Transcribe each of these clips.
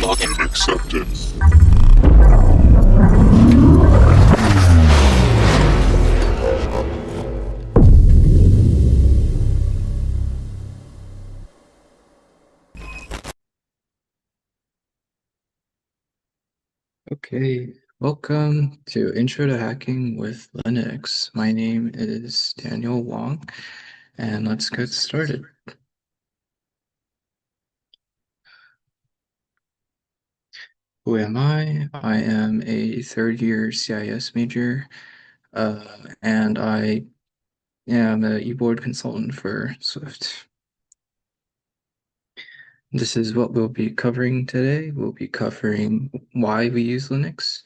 Login accepted. Okay, welcome to Intro to Hacking with Linux. My name is Daniel Wong, and let's get started. Who am I? I am a third year CIS major, and I am a eBoard consultant for Swift. This is what we'll be covering today. We'll be covering why we use Linux,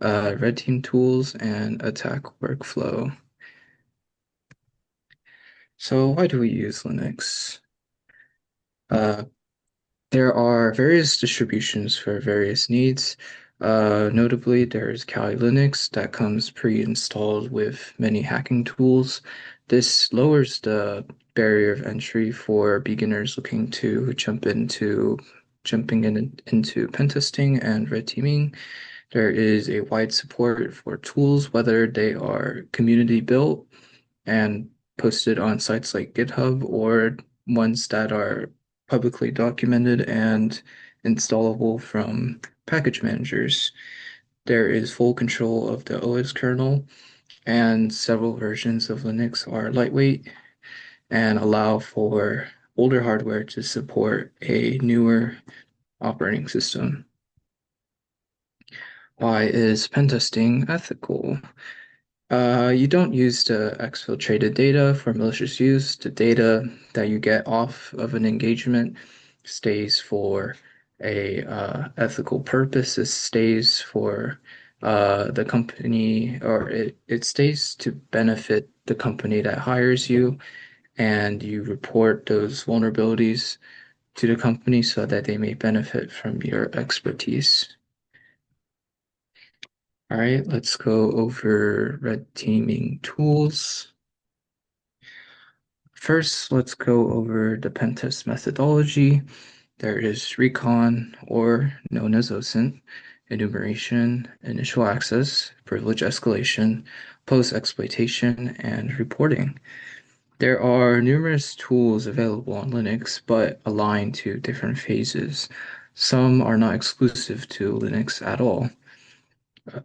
red team tools, and attack workflow. So why do we use Linux? Uh, There are various distributions for various needs. Notably, there's Kali Linux that comes pre-installed with many hacking tools. This lowers the barrier of entry for beginners looking to jumping into pen testing and red teaming. There is a wide support for tools, whether they are community built and posted on sites like GitHub or ones that are publicly documented and installable from package managers. There is full control of the OS kernel, and several versions of Linux are lightweight and allow for older hardware to support a newer operating system. Why is pen testing ethical? You don't use the exfiltrated data for malicious use. The data that you get off of an engagement stays for a ethical purpose. It stays for the company, or it stays to benefit the company that hires you, and you report those vulnerabilities to the company so that they may benefit from your expertise. All right, let's go over red teaming tools. First, let's go over the pen test methodology. There is recon, or known as OSINT, enumeration, initial access, privilege escalation, post-exploitation, and reporting. There are numerous tools available on Linux, but aligned to different phases. Some are not exclusive to Linux at all.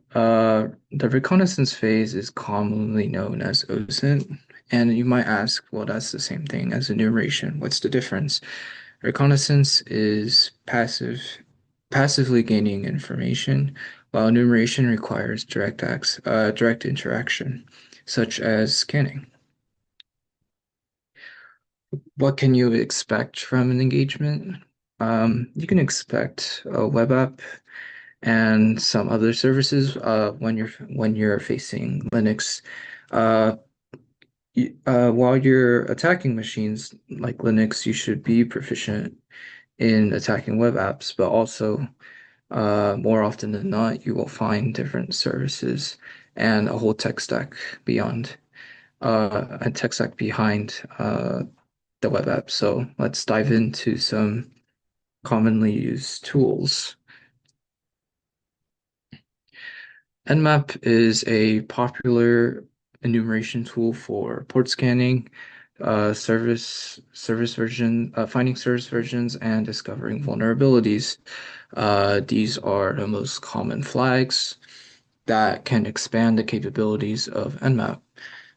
The reconnaissance phase is commonly known as OSINT, and you might ask, well, that's the same thing as enumeration. What's the difference? Reconnaissance is passively gaining information, while enumeration requires direct interaction, such as scanning. What can you expect from an engagement? You can expect a web app and some other services when you're facing Linux. Uh, while you're attacking machines like Linux, you should be proficient in attacking web apps, but also more often than not, you will find different services and a whole tech stack beyond a tech stack behind the web app. So let's dive into some commonly used tools. Nmap is a popular enumeration tool for port scanning, finding service versions, and discovering vulnerabilities. These are the most common flags that can expand the capabilities of Nmap.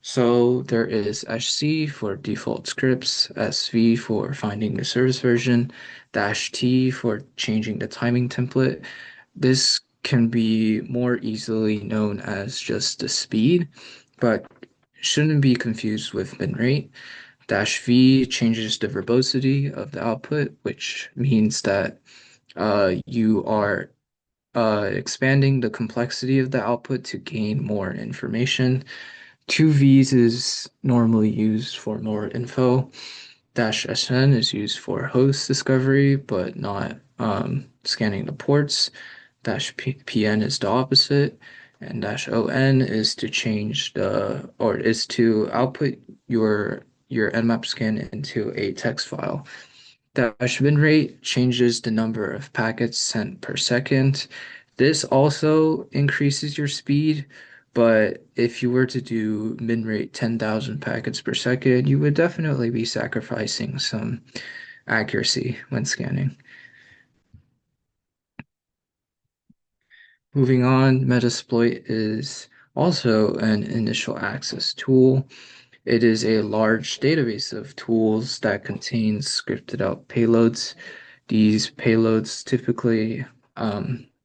So there is HC for default scripts, SV for finding the service version, -T for changing the timing template. This can be more easily known as just the speed, but shouldn't be confused with bin rate. -V changes the verbosity of the output, which means that you are expanding the complexity of the output to gain more information. Two V's is normally used for more info. -SN is used for host discovery, but not scanning the ports. -PN is the opposite, and -ON is to change or is to output your Nmap scan into a text file. Dash bin rate changes the number of packets sent per second. This also increases your speed, but if you were to do min rate 10,000 packets per second, you would definitely be sacrificing some accuracy when scanning. Moving on, Metasploit is also an initial access tool. It is a large database of tools that contains scripted out payloads. These payloads typically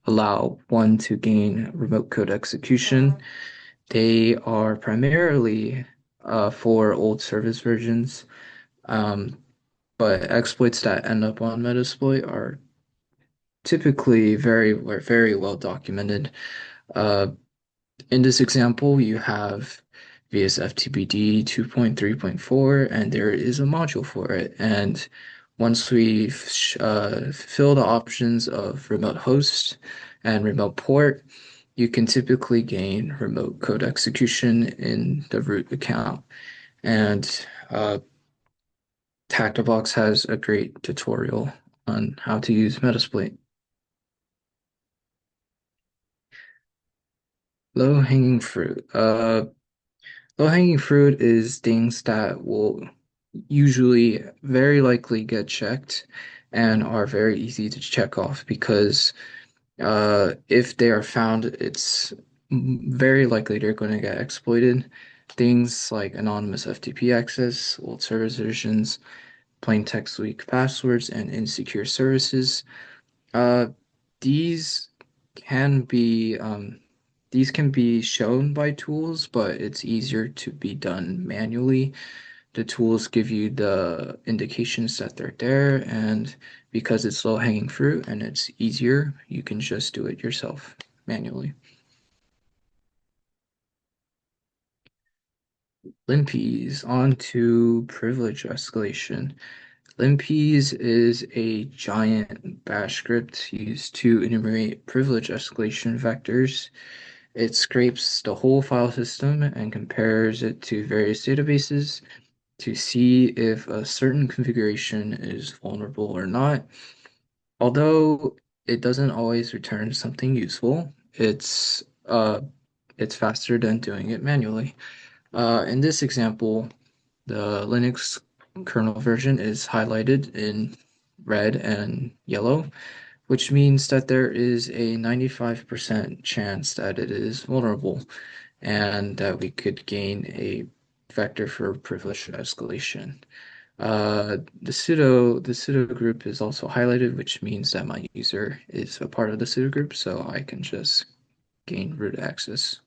allow one to gain remote code execution. They are primarily for old service versions, um, but exploits that end up on Metasploit are typically very well documented. Uh, In this example, you have VSFTPD 2.3.4, and there is a module for it. And once we fill the options of remote host and remote port, you can typically gain remote code execution in the root account. And uh, Tactobox has a great tutorial on how to use Metasploit. Low-hanging fruit. Low-hanging fruit is things that will usually very likely get checked and are very easy to check off because if they are found, it's very likely they're going to get exploited. Things like anonymous FTP access, old service versions, plain text weak passwords, and insecure services. Uh, these can be these can be shown by tools, but it's easier to be done manually. The tools give you the indications that they're there, and because it's low-hanging fruit and it's easier, you can just do it yourself manually. Limpies, on to privilege escalation. Limpies is a giant bash script used to enumerate privilege escalation vectors. It scrapes the whole file system and compares it to various databases to see if a certain configuration is vulnerable or not. Although it doesn't always return something useful, it's faster than doing it manually. In this example, the Linux kernel version is highlighted in red and yellow, which means that there is a 95% chance that it is vulnerable and that we could gain a vector for privilege escalation. The sudo group is also highlighted, which means that my user is a part of the sudo group, so I can just gain root access.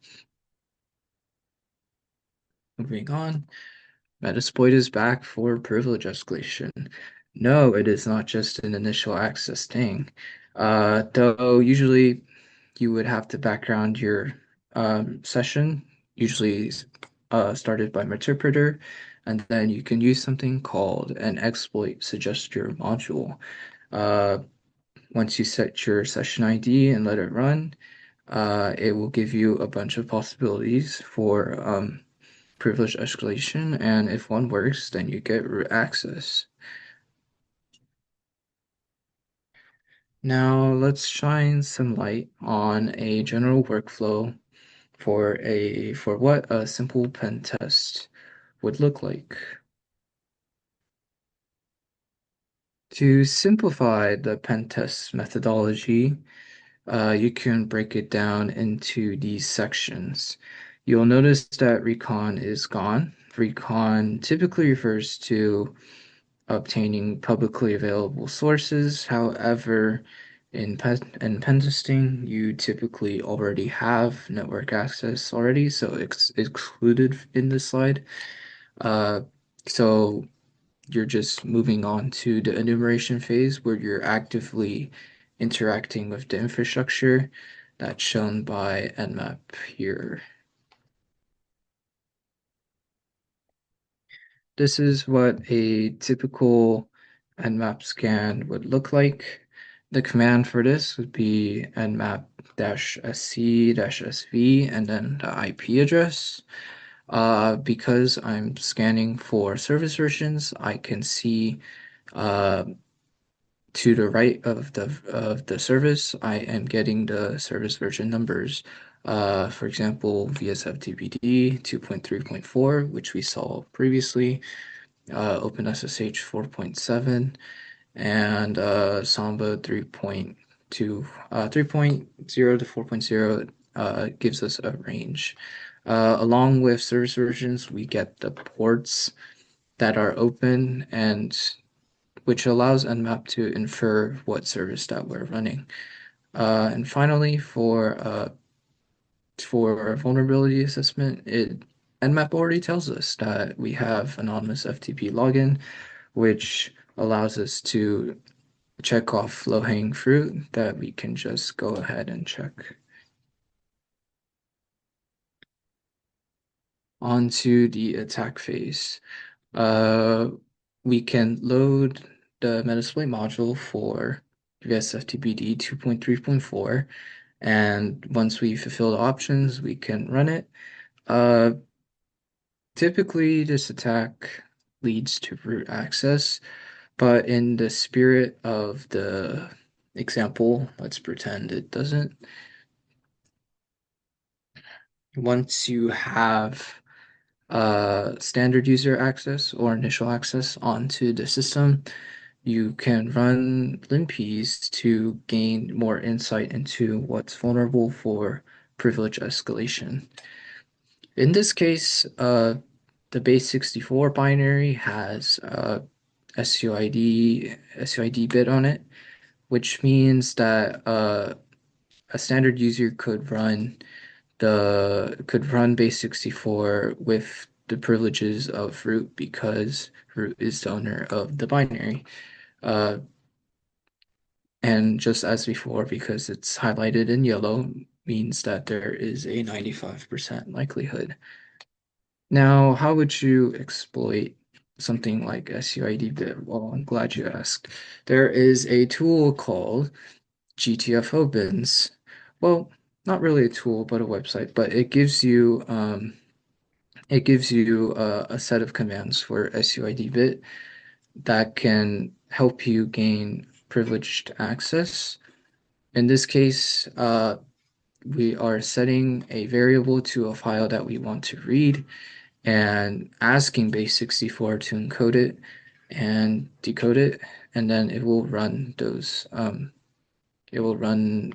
Moving on, Metasploit is back for privilege escalation. No, it is not just an initial access thing. Though usually you would have to background your session, usually started by Meterpreter, and then you can use something called an exploit suggester module. Uh, Once you set your session ID and let it run, it will give you a bunch of possibilities for privilege escalation, and if one works, then you get root access. Now let's shine some light on a general workflow for what a simple pen test would look like. To simplify the pen test methodology, you can break it down into these sections. You'll notice that recon is gone. Recon typically refers to obtaining publicly available sources. However, in pen testing, you typically already have network access already, so it's excluded in this slide. Uh, so you're just moving on to the enumeration phase where you're actively interacting with the infrastructure that's shown by Nmap here. This is what a typical Nmap scan would look like. The command for this would be nmap-sc-sv and then the IP address. Because I'm scanning for service versions, I can see uh, to the right of the service, I am getting the service version numbers. For example, VSFTPD 2.3.4, which we saw previously, OpenSSH 4.7, and Samba 3.2, 3.0 to 4.0 gives us a range. Along with service versions, we get the ports that are open and which allows Nmap to infer what service that we're running. And finally, for vulnerability assessment, Nmap already tells us that we have anonymous FTP login, which allows us to check off low-hanging fruit that we can just go ahead and check. Onto the attack phase. We can load the Metasploit module for VSFTPD 2.3.4, and once we fulfill the options, we can run it. Typically, this attack leads to root access, but in the spirit of the example, let's pretend it doesn't. Once you have standard user access or initial access onto the system, you can run limpies to gain more insight into what's vulnerable for privilege escalation. In this case, the base64 binary has SUID bit on it, which means that a standard user could run base64 with the privileges of root because root is the owner of the binary. And just as before, because it's highlighted in yellow, means that there is a 95% likelihood. Now, how would you exploit something like SUID bit? Well, I'm glad you asked. There is a tool called GTFO bins. Well, not really a tool, but a website, but it gives you a set of commands for SUID bit that can help you gain privileged access. In this case, we are setting a variable to a file that we want to read and asking base64 to encode it and decode it, and then it will run those. It will run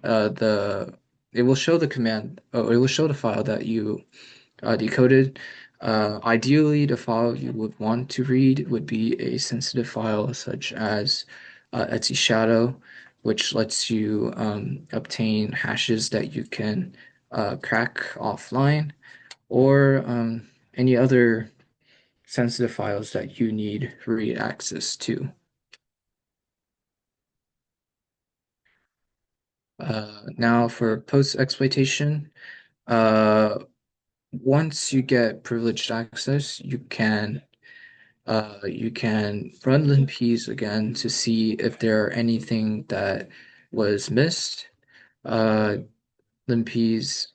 it will show the command. Oh, it will show the file that you decoded. Ideally, the file you would want to read would be a sensitive file such as Etsy Shadow, which lets you obtain hashes that you can crack offline, or any other sensitive files that you need read access to. Now for post exploitation, once you get privileged access, you can run limpies again to see if there are anything that was missed. Uh, limpies,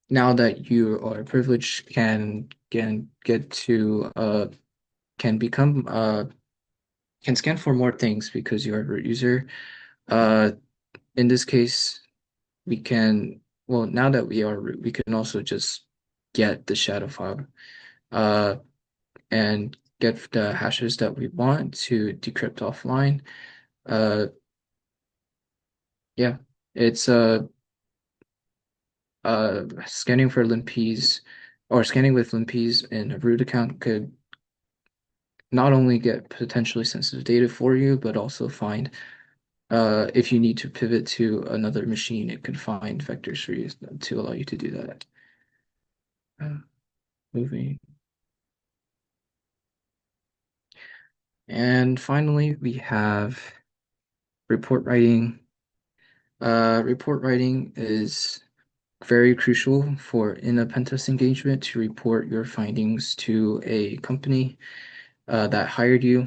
now that you are privileged, can get to can become can scan for more things because you are a root user. Uh, in this case, we can well now that we are root, we can also just get the shadow file. And get the hashes that we want to decrypt offline. Uh, yeah, it's scanning for limpies or scanning with limpies in a root account could not only get potentially sensitive data for you, but also find if you need to pivot to another machine, it could find vectors for you to allow you to do that. Moving. And finally, we have report writing. Report writing is very crucial for in a pentest engagement to report your findings to a company that hired you.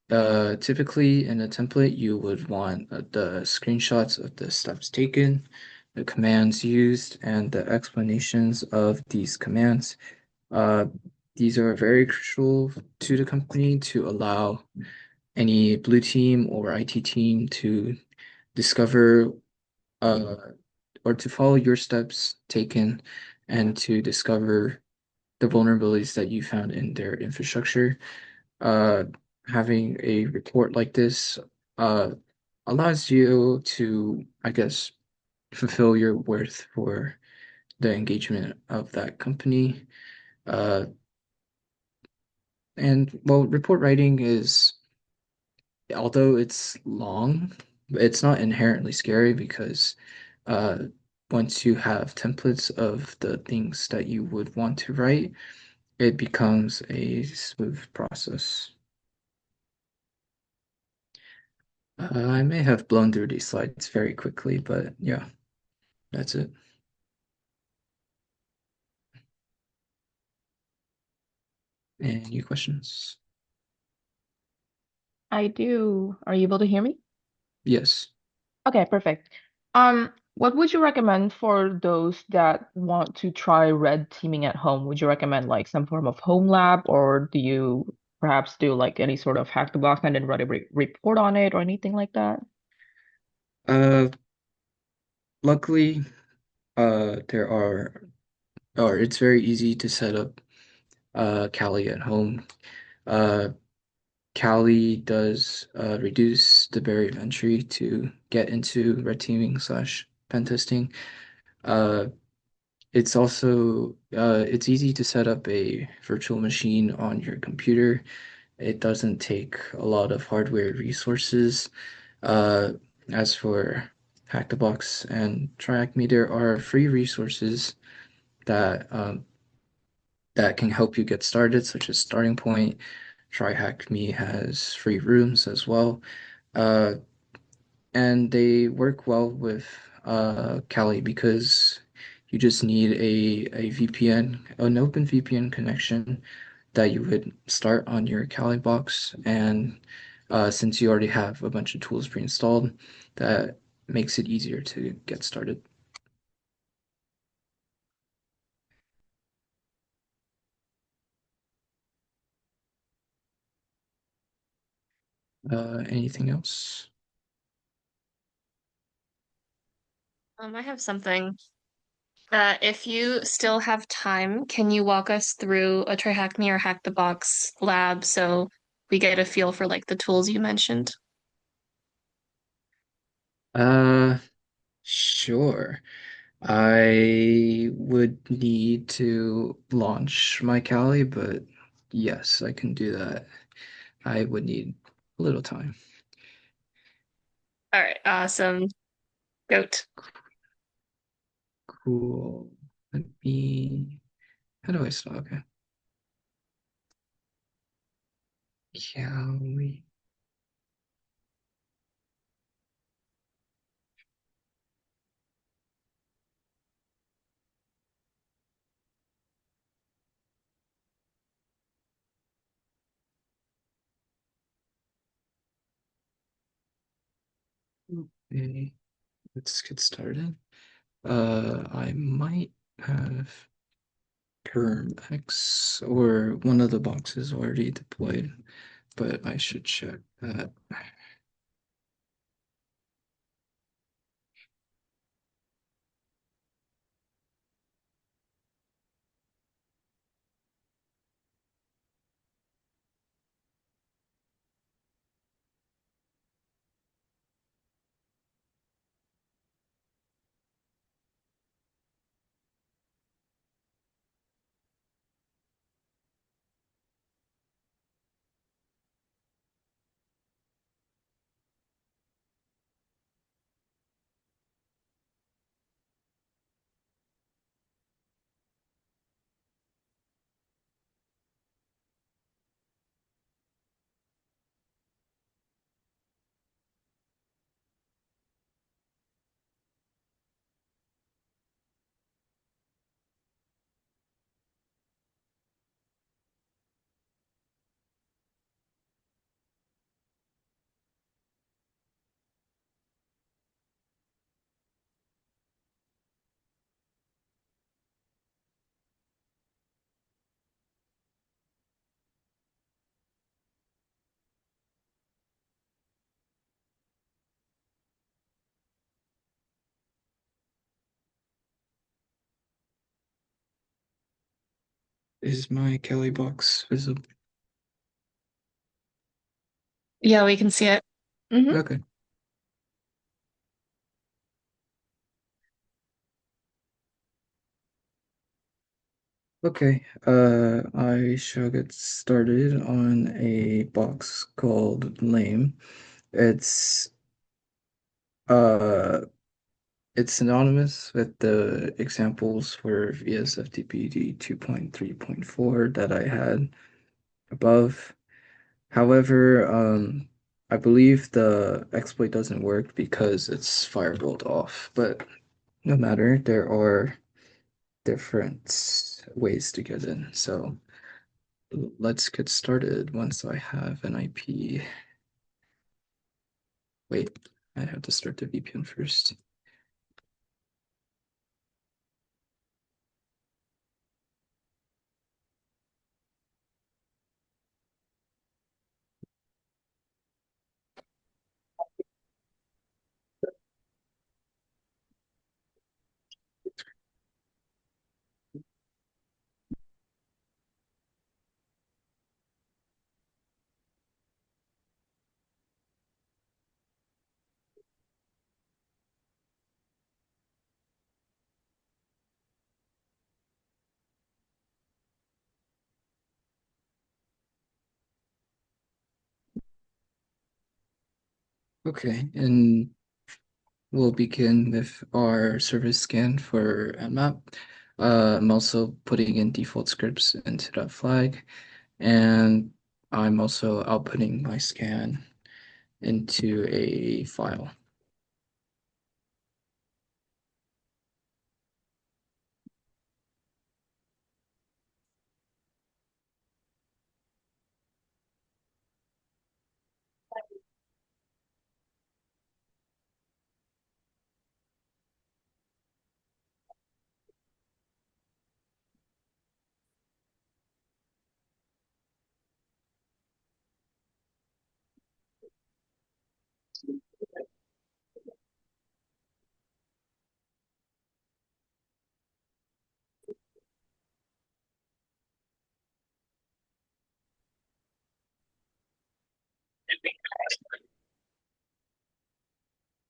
Typically, in a template, you would want the screenshots of the steps taken, the commands used, and the explanations of these commands. Uh, these are very crucial to the company to allow any blue team or IT team to discover uh, or to follow your steps taken and to discover the vulnerabilities that you found in their infrastructure. Uh, Having a report like this uh, allows you to, I guess, fulfill your worth for the engagement of that company. Uh, and well, report writing is, although it's long, it's not inherently scary because uh, once you have templates of the things that you would want to write, it becomes a smooth process. I may have blown through these slides very quickly, but yeah, that's it. Any questions? I do. Are you able to hear me? Yes. Okay, perfect. What would you recommend for those that want to try red teaming at home? Would you recommend like some form of home lab, or do you perhaps do like any sort of hack the box and then write a report on it or anything like that? Uh, Luckily, there are, or it's very easy to set up Kali at home. Uh, Kali does reduce the barrier of entry to get into red teaming slash pen testing. Uh, it's also it's easy to set up a virtual machine on your computer. It doesn't take a lot of hardware resources. Uh, as for Hack the Box and TryHackMe, there are free resources that that can help you get started, such as Starting Point. TryHackMe has free rooms as well. Uh, and they work well with Kali because you just need a VPN, an open VPN connection that you would start on your Kali box. And since you already have a bunch of tools pre-installed, that makes it easier to get started. Anything else? I have something. If you still have time, can you walk us through a Try Hack Me or Hack the Box lab so we get a feel for like the tools you mentioned? Uh, sure. I would need to launch my Kali, but yes, I can do that. I would need a little time. All right, awesome. Goat. Cool. Let me. How do I start? Okay. Kali. Okay. Let's get started. I might have Perm X or one of the boxes already deployed, but I should check that. Is my Kelly box visible? Yeah, we can see it. Hmm. Okay. Okay. I shall get started on a box called Lame. It's uh it's synonymous with the examples for VSFTPD 2.3.4 that I had above. However, I believe the exploit doesn't work because it's firewalled off, but no matter, there are different ways to get in. So let's get started once I have an IP. Wait, I have to start the VPN first. Okay, and we'll begin with our service scan for Nmap. I'm also putting in default scripts into that flag, and I'm also outputting my scan into a file.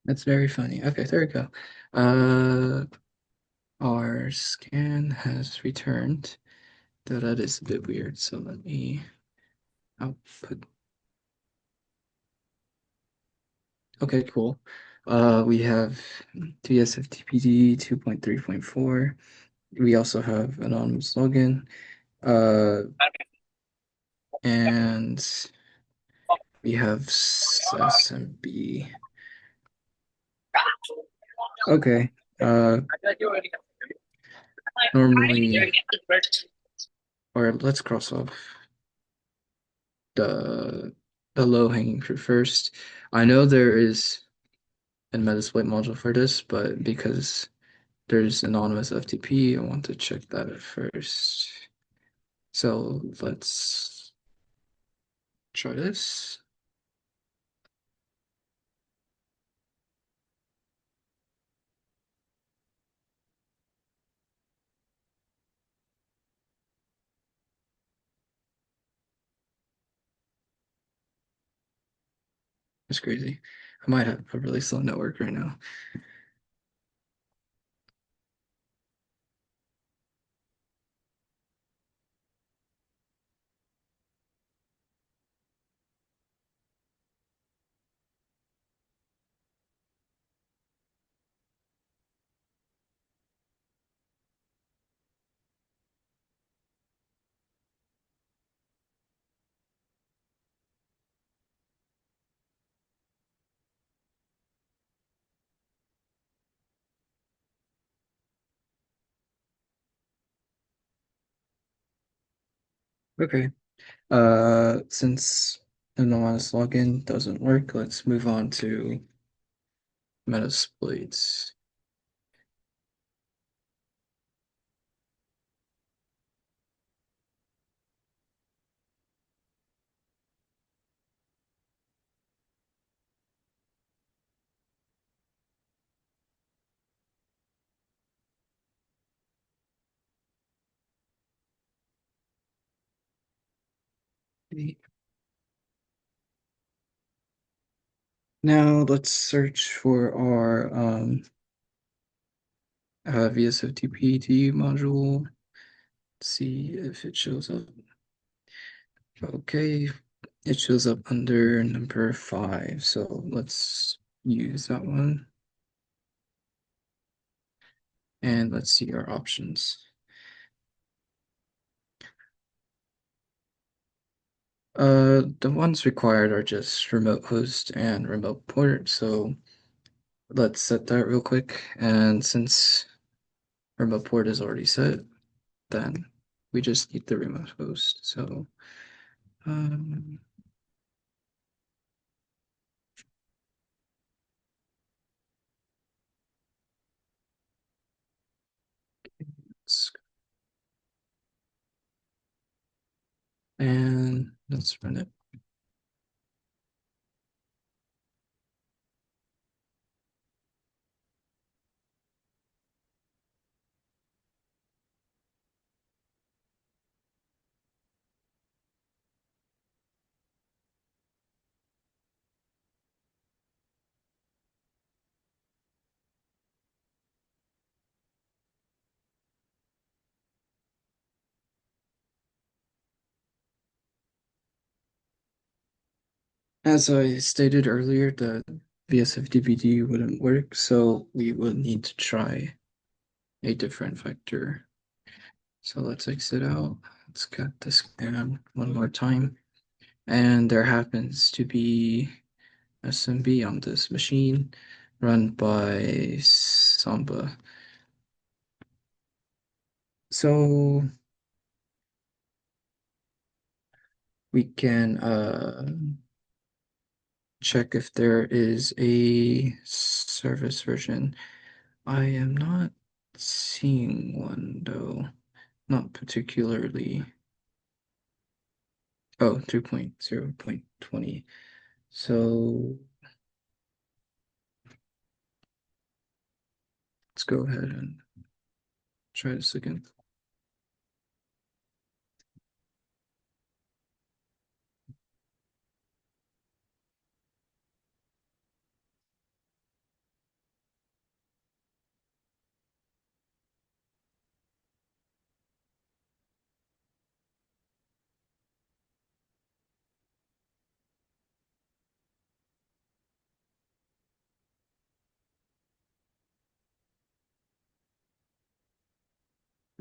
That's very funny. Okay, there we go. Uh, our scan has returned, though that is a bit weird. So let me output. Okay, cool. We have TSFTPD 2.3.4. We also have anonymous login. Uh, and we have SMB. Okay. Normally, or let's cross off the low hanging fruit first. I know there is a Metasploit module for this, but because there's anonymous FTP, I want to check that at first. So let's try this. It's crazy. I might have a really slow network right now. Okay. Since anonymous login doesn't work, let's move on to Metasploits. Okay. Now let's search for our VSFTPD module. See if it shows up. Okay, it shows up under number 5, so let's use that one. And let's see our options. The ones required are just remote host and remote port, so let's set that real quick. And since remote port is already set, then we just need the remote host. So um, and let's run it. As I stated earlier, the VSF-DVD wouldn't work, so we would need to try a different vector. So let's exit out. Let's cut the scan one more time. And there happens to be SMB on this machine run by Samba. So we can check if there is a service version. I am not seeing one though, not particularly. Oh, 2.0.20. So let's go ahead and try this again.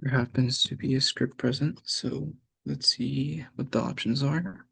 There happens to be a script present, so let's see what the options are.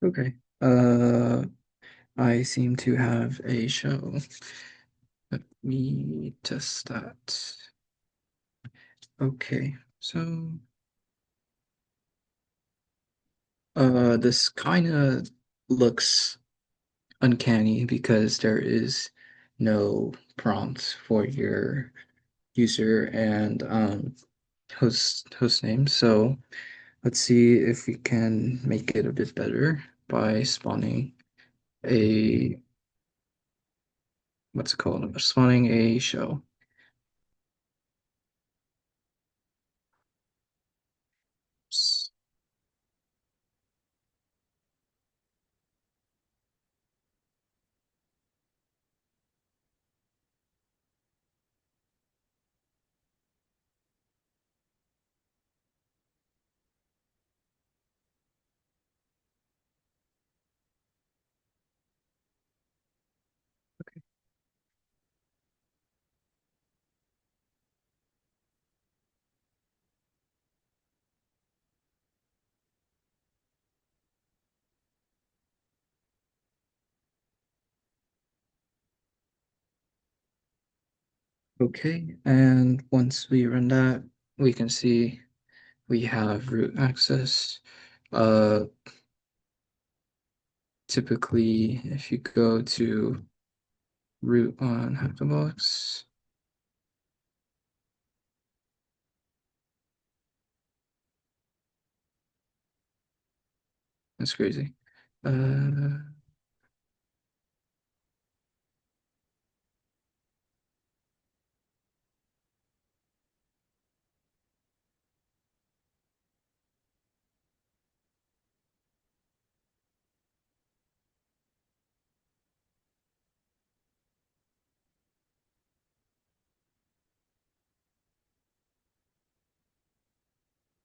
Okay. I seem to have a show. Let me test that. Okay, so this kind of looks uncanny because there is no prompt for your user and host name. So let's see if we can make it a bit better by spawning a what's it called? Spawning a show. Okay, and once we run that, we can see we have root access. Uh, Typically, if you go to root on Hacktobox, that's crazy. Uh,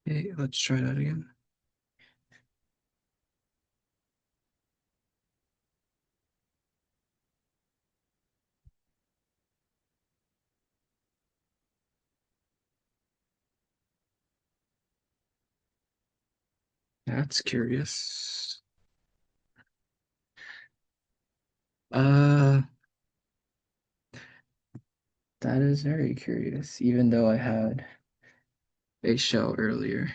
okay, let's try that again. That's curious. Uh, that is very curious, even though I had a shell earlier.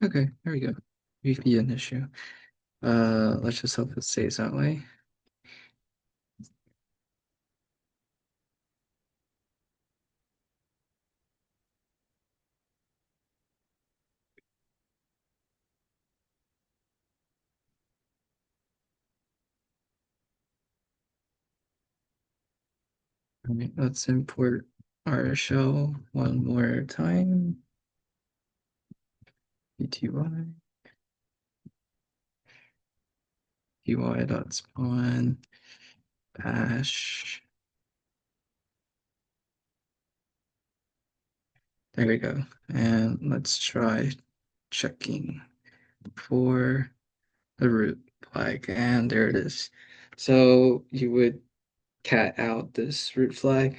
Okay, there we go. VPN issue. Let's just hope it stays that way. All right, let's import our shell one more time. pty py.spawn bash. There we go. And let's try checking for the root flag. And there it is. So you would cat out this root flag,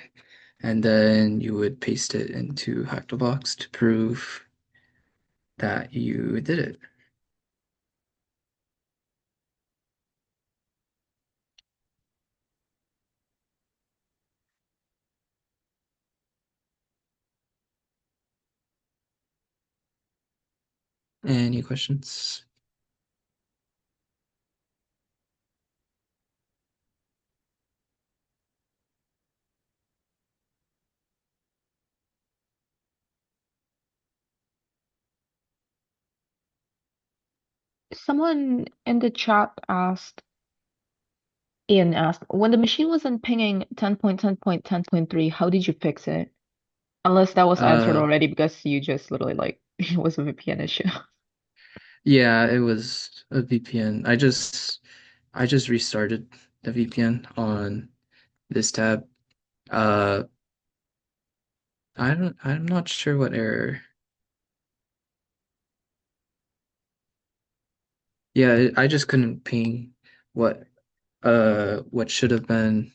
and then you would paste it into Hacktobox to prove that you did it. Any questions? Someone in the chat asked, Ian asked, when the machine wasn't pinging 10.10.10.3, how did you fix it? Unless that was answered Uh, already because you just literally like it was a VPN issue. yeah, it was a VPN. I just restarted the VPN on this tab. Uh, I'm not sure what error. Yeah, I just couldn't ping what what should have been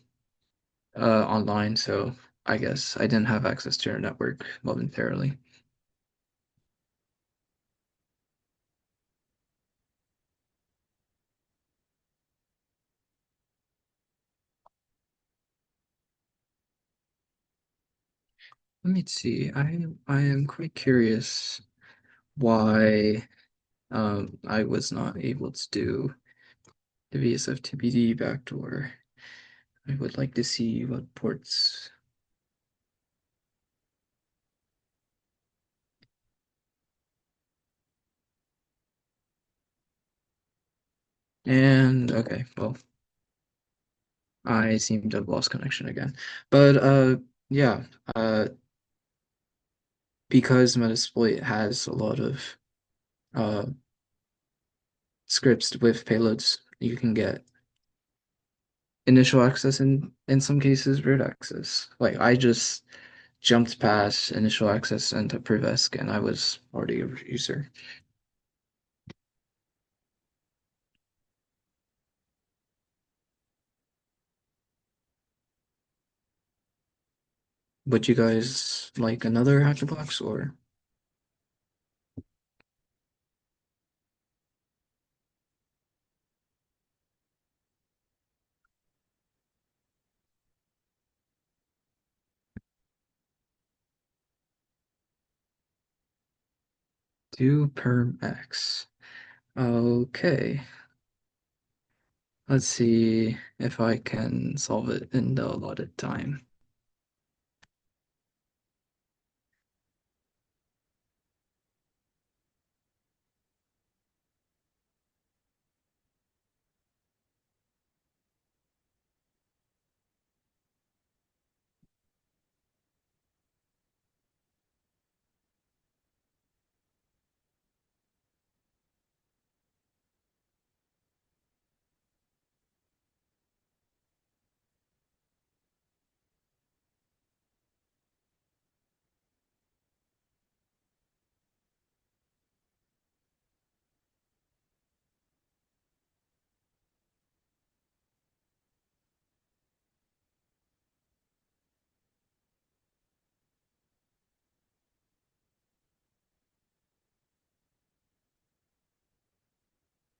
online, so I guess I didn't have access to your network momentarily. Let me see. I am quite curious why I was not able to do the VSFTPD backdoor. I would like to see what ports. And okay, well, I seem to have lost connection again. But yeah, because Metasploit has a lot of uh scripts with payloads, you can get initial access and in some cases root access. Like I just jumped past initial access into Privesk and I was already a user. Would you guys like another hacker box or do perm X? Okay. Let's see if I can solve it in the allotted time.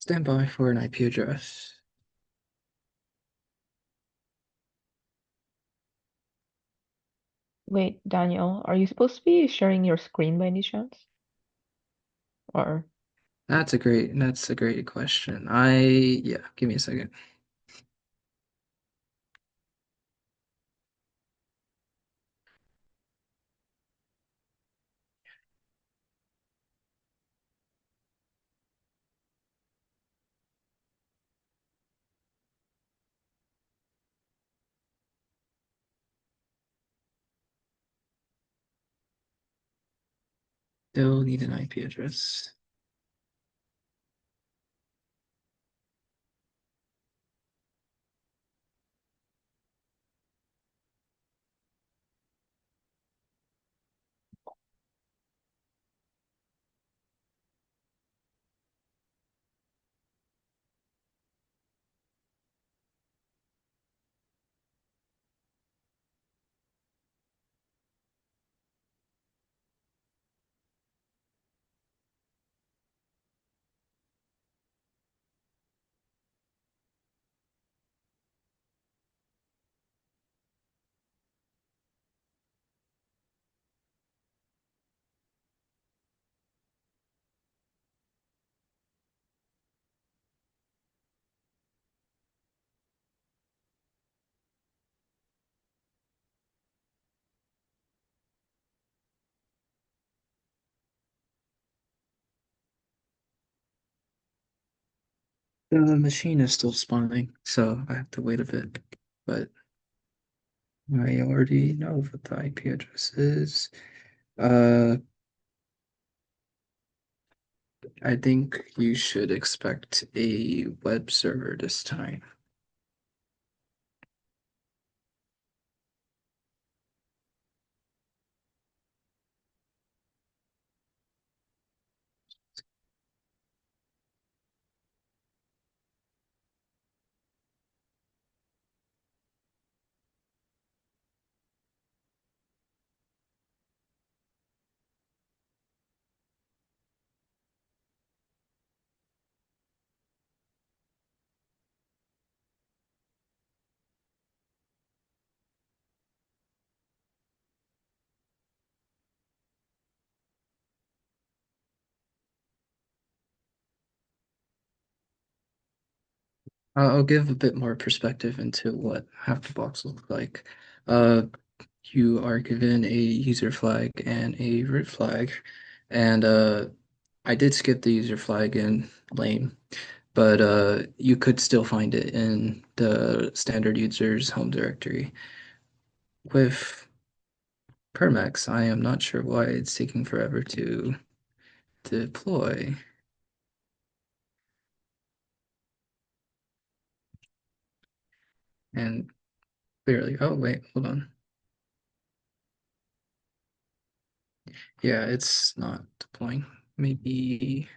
Stand by for an IP address. Wait, Daniel, are you supposed to be sharing your screen by any chance? Or That's a great question. Yeah, give me a second. Still need an IP address. The machine is still spawning, so I have to wait a bit. But I already know what the IP address is. Uh, I think you should expect a web server this time. I'll give a bit more perspective into what half the box looks like. Uh, you are given a user flag and a root flag, and I did skip the user flag in lame, but you could still find it in the standard user's home directory. With Permax, I am not sure why it's taking forever to deploy. And clearly, oh wait, hold on. Yeah, it's not deploying. Maybe.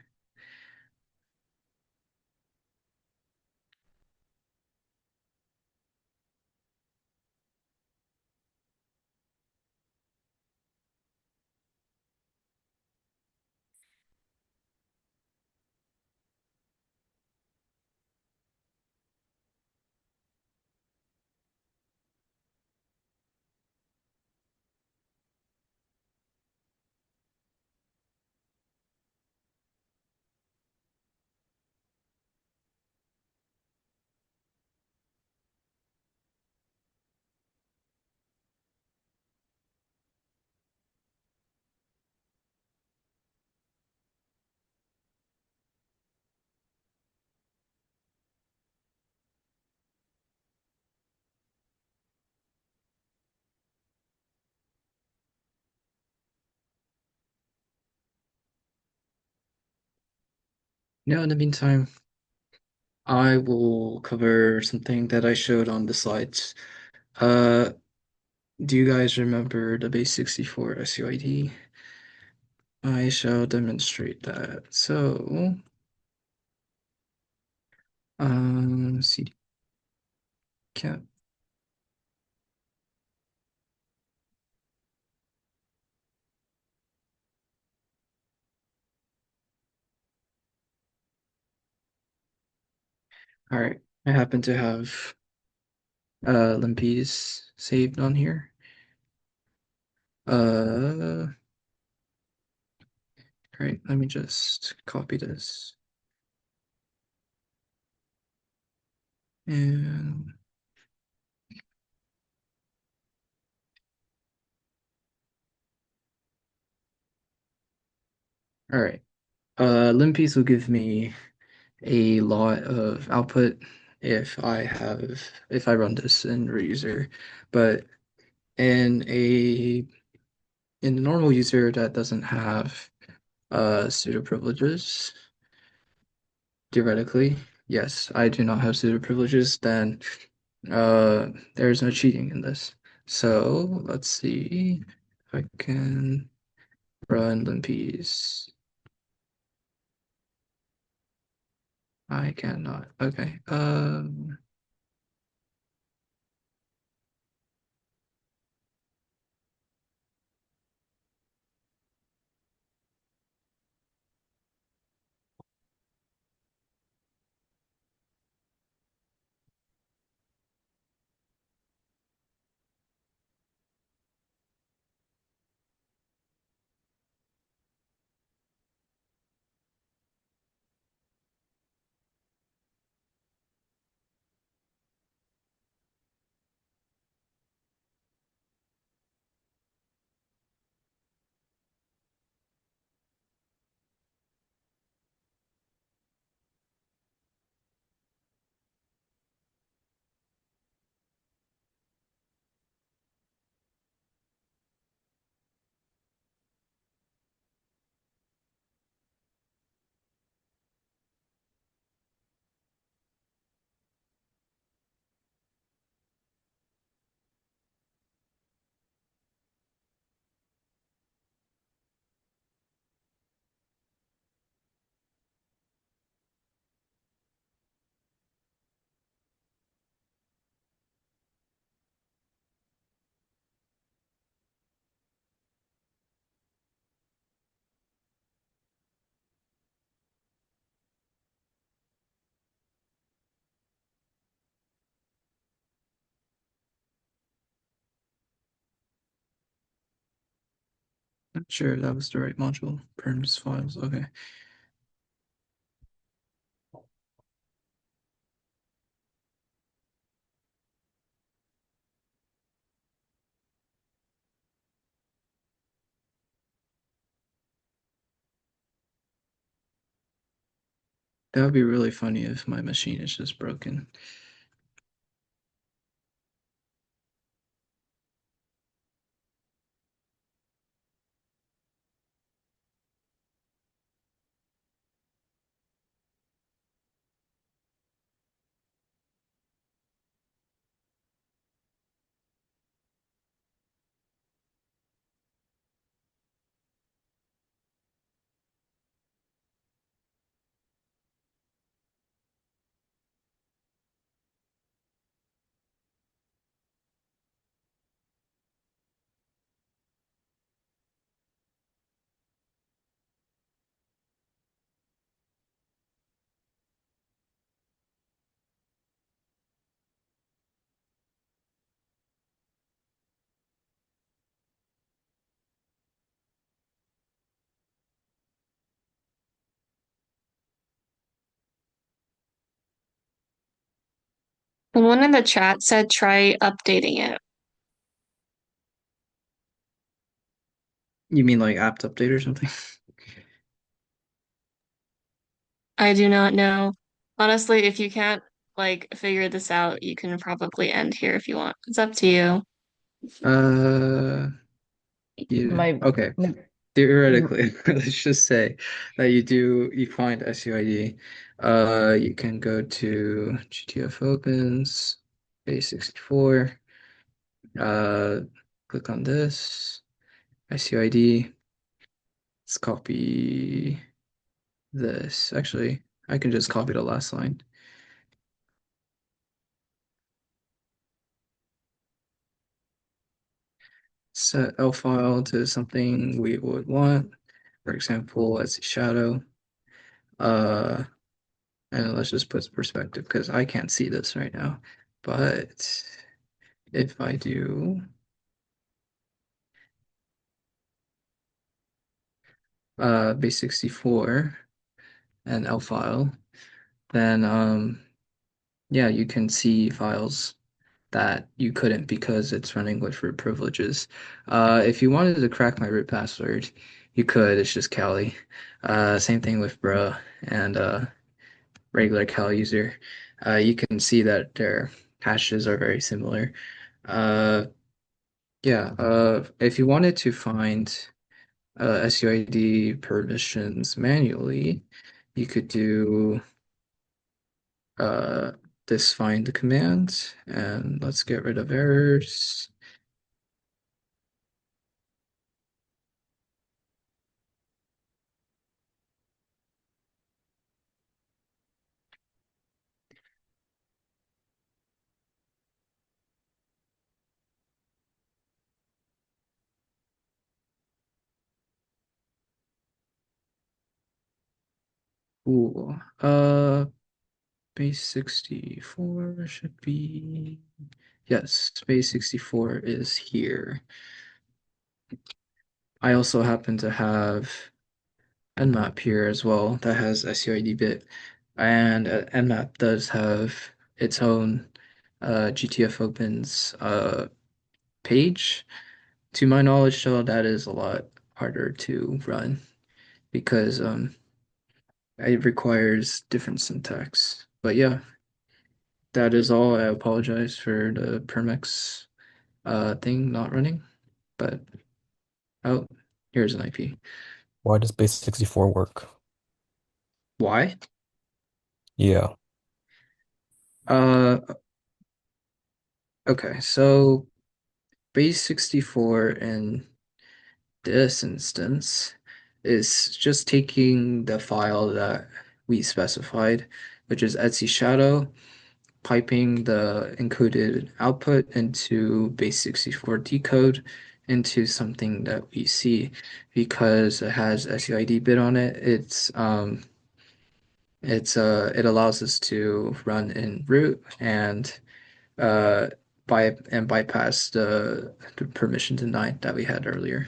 No, in the meantime, I will cover something that I showed on the slides. Uh, do you guys remember the base64 SUID? I shall demonstrate that. So, CD cat. All right, I happen to have limpies saved on here. Uh, Great, let me just copy this. And all right, limpies will give me a lot of output if I run this in reuser, but in a in the normal user that doesn't have pseudo privileges, theoretically, yes, I do not have pseudo privileges, then there's no cheating in this. So let's see if I can run limpies. I cannot. Okay. Not sure that was the right module. Perms files. Okay. That would be really funny if my machine is just broken. Someone in the chat said try updating it. You mean like apt update or something? I do not know. Honestly, if you can't like figure this out, you can probably end here if you want. It's up to you. Uh, you My, okay. my Theoretically, let's just say that you find SUID. You can go to GTF opens, base64, uh, click on this, SUID. Let's copy this. Actually, I can just copy the last line. Set L file to something we would want. For example, let's see shadow. Uh, and let's just put perspective because I can't see this right now. But if I do base64 and L file, then yeah, you can see files that you couldn't because it's running with root privileges. If you wanted to crack my root password, you could. It's just Kali. Same thing with Bro and regular Kali user. You can see that their hashes are very similar. Uh, yeah. If you wanted to find SUID permissions manually, you could do uh, this find command, and let's get rid of errors. Ooh, base 64 should be, yes, base 64 is here. I also happen to have Nmap here as well that has SUID bit, and Nmap does have its own GTF opens page. To my knowledge, though, that is a lot harder to run because it requires different syntax. But yeah, that is all. I apologize for the Permex thing not running, but oh, here's an IP. Why does base 64 work? Why? Yeah. Uh, okay, so base 64 in this instance is just taking the file that we specified, which is Etsy shadow, piping the encoded output into base 64 decode into something that we see because it has SUID bit on it. It allows us to run in root and bypass the permission denied that we had earlier.